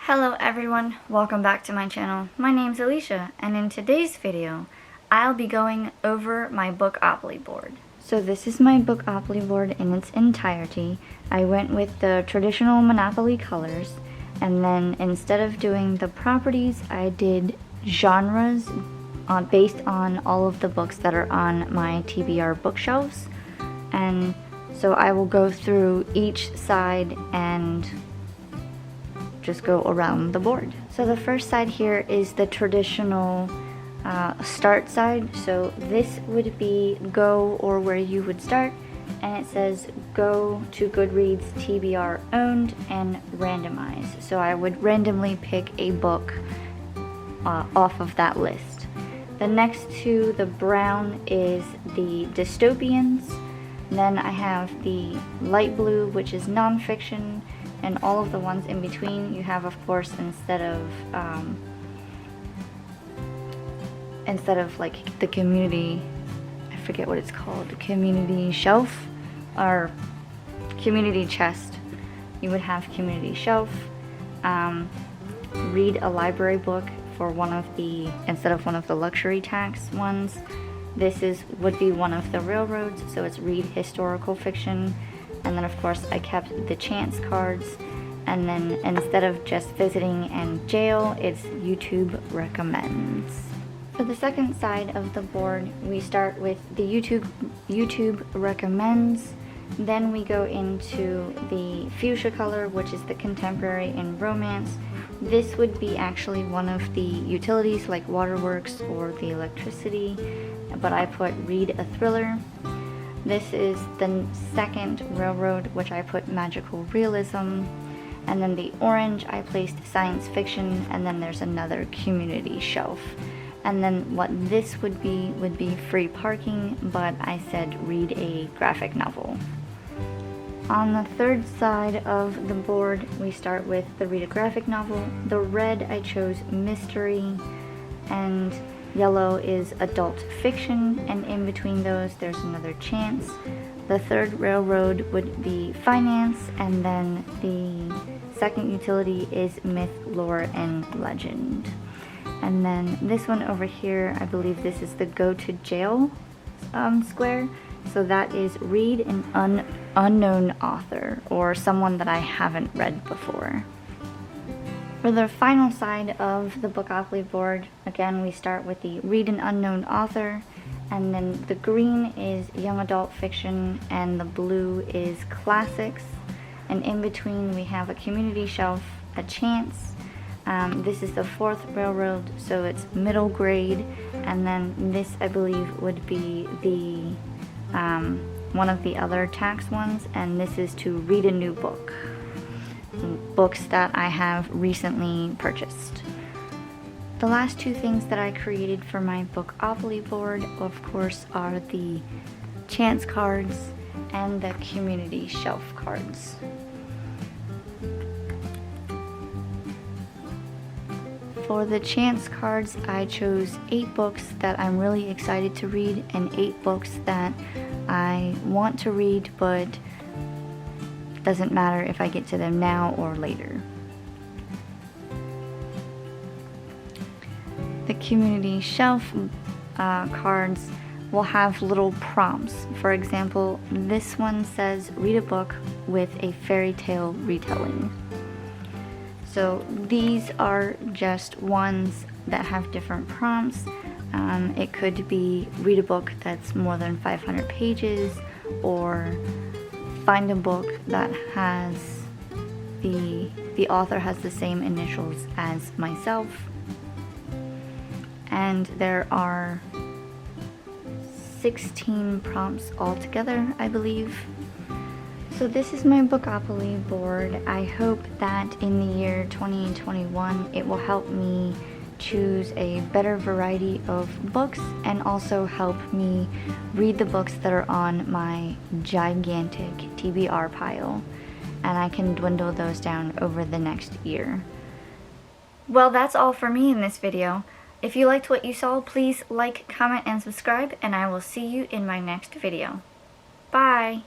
Hello everyone, welcome back to my channel. My name's Alicia, and in today's video, I'll be going over my Bookopoly board. So this is my Bookopoly board in its entirety. I went with the traditional Monopoly colors, and then instead of doing the properties, I did genres based on all of the books that are on my TBR bookshelves. And so I will go through each side and just go around the board. So the first side here is the traditional start side. So this would be go, or where you would start, and it says go to Goodreads TBR owned and randomize. So I would randomly pick a book off of that list. The next to the brown is the Dystopians. Then I have the light blue, which is nonfiction, and all of the ones in between you have, of course, instead of like the community, I forget what it's called, the community shelf or community chest, you would have community shelf. Read a library book for one of the, instead of one of the luxury tax ones, this would be one of the railroads, so it's read historical fiction. And then of course I kept the chance cards, and then instead of just visiting and jail, it's YouTube recommends. For the second side of the board, we start with the YouTube recommends, then we go into the fuchsia color, which is the contemporary and romance. This would be actually one of the utilities like waterworks or the electricity, but I put read a thriller. This is the second railroad, which I put magical realism. And then the orange, I placed science fiction, and then there's another community shelf. And then what this would be free parking, but I said read a graphic novel. On the third side of the board, we start with the read a graphic novel. The red, I chose mystery, and yellow is adult fiction, and in between those there's another chance. The third railroad would be finance, and then the second utility is myth, lore, and legend. And then this one over here, I believe this is the go to jail square. So that is read an unknown author, or someone that I haven't read before. For the final side of the Bookopoly board, again we start with the read an unknown author, and then the green is young adult fiction, and the blue is classics, and in between we have a community shelf, a chance. This is the fourth railroad, so it's middle grade, and then this I believe would be the one of the other tax ones, and this is to read a new book. Books that I have recently purchased. The last two things that I created for my Bookopoly board, of course, are the chance cards and the community shelf cards. For the chance cards, I chose 8 books that I'm really excited to read and 8 books that I want to read, but doesn't matter if I get to them now or later. The community shelf cards will have little prompts. For example, this one says read a book with a fairy tale retelling. So these are just ones that have different prompts. It could be read a book that's more than 500 pages, or find a book that has the author has the same initials as myself. And there are 16 prompts altogether, I believe. So this is my Bookopoly board. I hope that in the year 2021 it will help me choose a better variety of books, and also help me read the books that are on my gigantic TBR pile, and I can dwindle those down over the next year. Well, that's all for me in this video. If you liked what you saw, please like, comment, and subscribe, and I will see you in my next video. Bye!